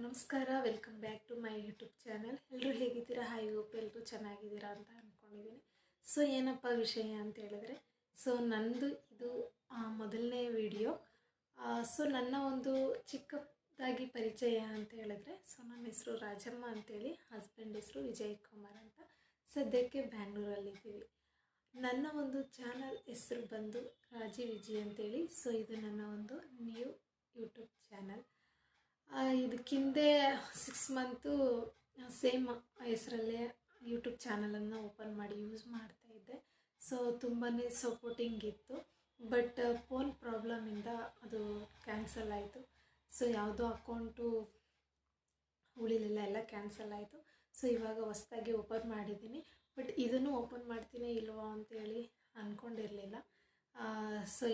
ನಮಸ್ಕಾರ, welcome back to my YouTube channel. ಎಲ್ಲರೂ ಹೇಗಿದ್ದೀರಾ? ಐ ಹೋಪ್ ಎಲ್ಲರೂ ಚೆನ್ನಾಗಿದ್ದೀರಾ ಅಂತ ಅಂದ್ಕೊಂಡಿದ್ದೀನಿ. ಸೊ ಏನಪ್ಪ ವಿಷಯ ಅಂತ ಹೇಳಿದ್ರೆ, ನಂದು ಇದು ಮೊದಲನೇ ವಿಡಿಯೋ. ನನ್ನ ಒಂದು ಚಿಕ್ಕದಾಗಿ ಪರಿಚಯ ಅಂತ ಹೇಳಿದ್ರೆ, ನನ್ನ ಹೆಸರು ರಾಜಮ್ಮ ಅಂತೇಳಿ, ಹಸ್ಬೆಂಡ್ ಹೆಸರು ವಿಜಯ್ ಕುಮಾರ್ ಅಂತ. ಸದ್ಯಕ್ಕೆ ಬ್ಯಾಂಗ್ಳೂರಲ್ಲಿದ್ದೀವಿ. ನನ್ನ ಒಂದು ಚಾನಲ್ ಹೆಸರು ಬಂದು ರಾಜಿ ವಿಜಯ್ ಅಂತೇಳಿ. ಇದು ನನ್ನ ಒಂದು ನ್ಯೂ ಯೂಟ್ಯೂಬ್ ಚಾನಲ್. ಇದಕ್ಕಿಂದೆ 6 ಮಂತು ಸೇಮ್ ಹೆಸರಲ್ಲೇ ಯೂಟ್ಯೂಬ್ ಚಾನಲನ್ನು ಓಪನ್ ಮಾಡಿ ಯೂಸ್ ಮಾಡ್ತಾಯಿದ್ದೆ. ತುಂಬಾ ಸಪೋರ್ಟಿಂಗ್ ಇತ್ತು. ಬಟ್ ಫೋನ್ ಪ್ರಾಬ್ಲಮಿಂದ ಅದು ಕ್ಯಾನ್ಸಲ್ ಆಯಿತು. ಯಾವುದೋ ಅಕೌಂಟು ಉಳಿಲಿಲ್ಲ, ಎಲ್ಲ ಕ್ಯಾನ್ಸಲ್ ಆಯಿತು. ಇವಾಗ ಹೊಸ್ದಾಗಿ ಓಪನ್ ಮಾಡಿದ್ದೀನಿ. ಬಟ್ ಇದನ್ನು ಓಪನ್ ಮಾಡ್ತೀನಿ ಇಲ್ವೋ ಅಂತೇಳಿ ಅಂದ್ಕೊಂಡಿರಲಿಲ್ಲ.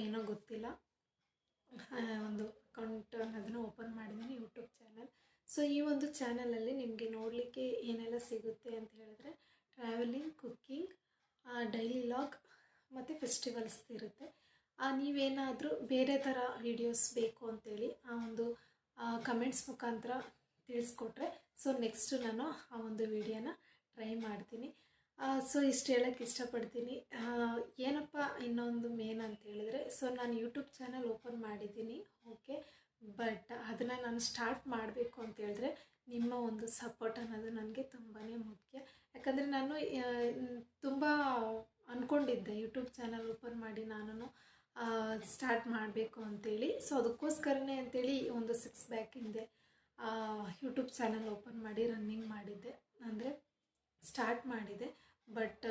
ಏನೋ ಗೊತ್ತಿಲ್ಲ, ಒಂದು ಅಕೌಂಟ್ ಅನ್ನೋದನ್ನು ಓಪನ್ ಮಾಡಿದ್ದೀನಿ, ಯೂಟ್ಯೂಬ್ ಚಾನಲ್. ಈ ಒಂದು ಚಾನಲಲ್ಲಿ ನಿಮಗೆ ನೋಡಲಿಕ್ಕೆ ಏನೆಲ್ಲ ಸಿಗುತ್ತೆ ಅಂತ ಹೇಳಿದ್ರೆ, ಟ್ರಾವೆಲಿಂಗ್, ಕುಕ್ಕಿಂಗ್, ಡೈಲಿ ಲಾಗ್ ಮತ್ತು ಫೆಸ್ಟಿವಲ್ಸ್ ಇರುತ್ತೆ. ನೀವೇನಾದರೂ ಬೇರೆ ಥರ ವೀಡಿಯೋಸ್ ಬೇಕು ಅಂತೇಳಿ ಆ ಒಂದು ಕಮೆಂಟ್ಸ್ ಮುಖಾಂತರ ತಿಳಿಸ್ಕೊಟ್ರೆ ನೆಕ್ಸ್ಟ್ ನಾನು ಆ ಒಂದು ವಿಡಿಯೋನ ಟ್ರೈ ಮಾಡ್ತೀನಿ. ಇಷ್ಟು ಹೇಳೋಕ್ಕೆ ಇಷ್ಟಪಡ್ತೀನಿ. ಏನಪ್ಪ ಇನ್ನೊಂದು ಮೇನ್ ಅಂತ ಹೇಳಿದ್ರೆ, ನಾನು ಯೂಟ್ಯೂಬ್ ಚಾನಲ್ ಓಪನ್ ಮಾಡಿದ್ದೀನಿ, ಓಕೆ. ಬಟ್ ಅದನ್ನು ನಾನು ಸ್ಟಾರ್ಟ್ ಮಾಡಬೇಕು ಅಂತ ಹೇಳಿದ್ರೆ ನಿಮ್ಮ ಒಂದು ಸಪೋರ್ಟ್ ಅನ್ನೋದು ನನಗೆ ತುಂಬಾ ಮುಖ್ಯ. ಯಾಕಂದರೆ ನಾನು ತುಂಬ ಅಂದ್ಕೊಂಡಿದ್ದೆ ಯೂಟ್ಯೂಬ್ ಚಾನಲ್ ಓಪನ್ ಮಾಡಿ ನಾನು ಸ್ಟಾರ್ಟ್ ಮಾಡಬೇಕು ಅಂತೇಳಿ. ಅದಕ್ಕೋಸ್ಕರನೇ ಅಂತೇಳಿ ಒಂದು 6 ಬ್ಯಾಕ್ ಹಿಂದೆ ಯೂಟ್ಯೂಬ್ ಚಾನಲ್ ಓಪನ್ ಮಾಡಿ ರನ್ನಿಂಗ್ ಮಾಡಿದ್ದೆ, ಅಂದರೆ ಸ್ಟಾರ್ಟ್ ಮಾಡಿದೆ. ಬಟ್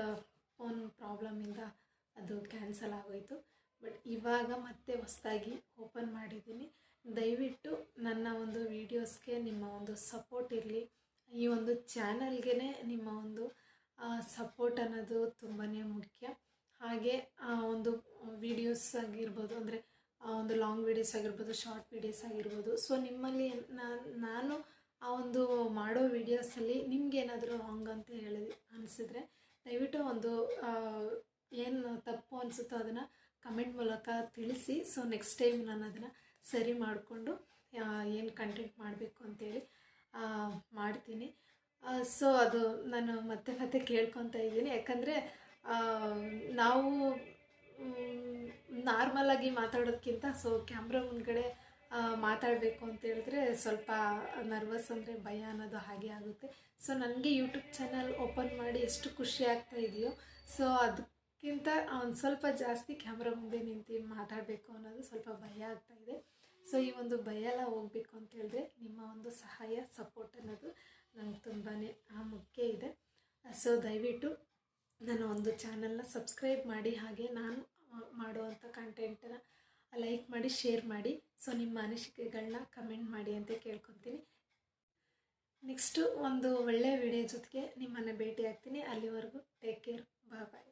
ಫೋನ್ ಪ್ರಾಬ್ಲಮಿಂದ ಅದು ಕ್ಯಾನ್ಸಲ್ ಆಗೋಯಿತು. ಬಟ್ ಇವಾಗ ಮತ್ತೆ ಹೊಸದಾಗಿ ಓಪನ್ ಮಾಡಿದ್ದೀನಿ. ದಯವಿಟ್ಟು ನನ್ನ ಒಂದು ವೀಡಿಯೋಸ್ಗೆ ನಿಮ್ಮ ಒಂದು ಸಪೋರ್ಟ್ ಇರಲಿ. ಈ ಒಂದು ಚಾನಲ್ಗೆ ನಿಮ್ಮ ಒಂದು ಸಪೋರ್ಟ್ ಅನ್ನೋದು ತುಂಬಾ ಮುಖ್ಯ. ಹಾಗೆ ಒಂದು ವೀಡಿಯೋಸ್ ಆಗಿರ್ಬೋದು, ಅಂದರೆ ಒಂದು ಲಾಂಗ್ ವೀಡಿಯೋಸ್ ಆಗಿರ್ಬೋದು, ಶಾರ್ಟ್ ವೀಡಿಯೋಸ್ ಆಗಿರ್ಬೋದು. ನಿಮ್ಮಲ್ಲಿ ನಾನು ಆ ಒಂದು ಮಾಡೋ ವೀಡಿಯೋಸಲ್ಲಿ ನಿಮಗೇನಾದರೂ ರಾಂಗ್ ಅಂತ ಅನಿಸಿದ್ರೆ ದಯವಿಟ್ಟು ಒಂದು ಏನು ತಪ್ಪು ಅನಿಸುತ್ತೋ ಅದನ್ನು ಕಮೆಂಟ್ ಮೂಲಕ ತಿಳಿಸಿ. ನೆಕ್ಸ್ಟ್ ಟೈಮ್ ನಾನು ಅದನ್ನು ಸರಿ ಮಾಡಿಕೊಂಡು ಏನು ಕಂಟೆಂಟ್ ಮಾಡಬೇಕು ಅಂತೇಳಿ ಮಾಡ್ತೀನಿ. ಅದು ನಾನು ಮತ್ತೆ ಕೇಳ್ಕೊತಾ ಇದ್ದೀನಿ. ಯಾಕಂದರೆ ನಾವು ನಾರ್ಮಲಾಗಿ ಮಾತಾಡೋದಕ್ಕಿಂತ ಕ್ಯಾಮ್ರಾ ಮುಂದ್ಗಡೆ ಮಾತಾಡಬೇಕು ಅಂತ ಹೇಳಿದ್ರೆ ಸ್ವಲ್ಪ ನರ್ವಸ್, ಅಂದರೆ ಭಯ ಅನ್ನೋದು ಹಾಗೆ ಆಗುತ್ತೆ. ನನಗೆ ಯೂಟ್ಯೂಬ್ ಚಾನಲ್ ಓಪನ್ ಮಾಡಿ ಎಷ್ಟು ಖುಷಿ ಆಗ್ತಾ ಇದೆಯೋ, ಅದಕ್ಕಿಂತ ಒಂದು ಸ್ವಲ್ಪ ಜಾಸ್ತಿ ಕ್ಯಾಮ್ರಾ ಮುಂದೆ ನಿಂತು ಮಾತಾಡಬೇಕು ಅನ್ನೋದು ಸ್ವಲ್ಪ ಭಯ ಆಗ್ತಾಯಿದೆ. ಈ ಒಂದು ಭಯ ಎಲ್ಲ ಹೋಗಬೇಕು ಅಂತ ಹೇಳಿದ್ರೆ ನಿಮ್ಮ ಒಂದು ಸಹಾಯ, ಸಪೋರ್ಟ್ ಅನ್ನೋದು ನನಗೆ ತುಂಬಾ ಮುಖ್ಯ ಇದೆ. ದಯವಿಟ್ಟು ನನ್ನ ಒಂದು ಚಾನಲ್ನ ಸಬ್ಸ್ಕ್ರೈಬ್ ಮಾಡಿ, ಹಾಗೆ ನಾನು ಮಾಡುವಂಥ ಕಂಟೆಂಟನ್ನು ಲೈಕ್ ಮಾಡಿ, ಶೇರ್ ಮಾಡಿ. ನಿಮ್ಮ ಅನಿಸಿಕೆಗಳನ್ನ ಕಮೆಂಟ್ ಮಾಡಿ ಅಂತ ಕೇಳ್ಕೊತೀನಿ. ನೆಕ್ಸ್ಟು ಒಂದು ಒಳ್ಳೆಯ ವಿಡಿಯೋ ಜೊತೆಗೆ ನಿಮ್ಮನ್ನು ಭೇಟಿ ಆಗ್ತೀನಿ. ಅಲ್ಲಿವರೆಗೂ ಟೇಕ್ ಕೇರ್, ಬಾಯ್.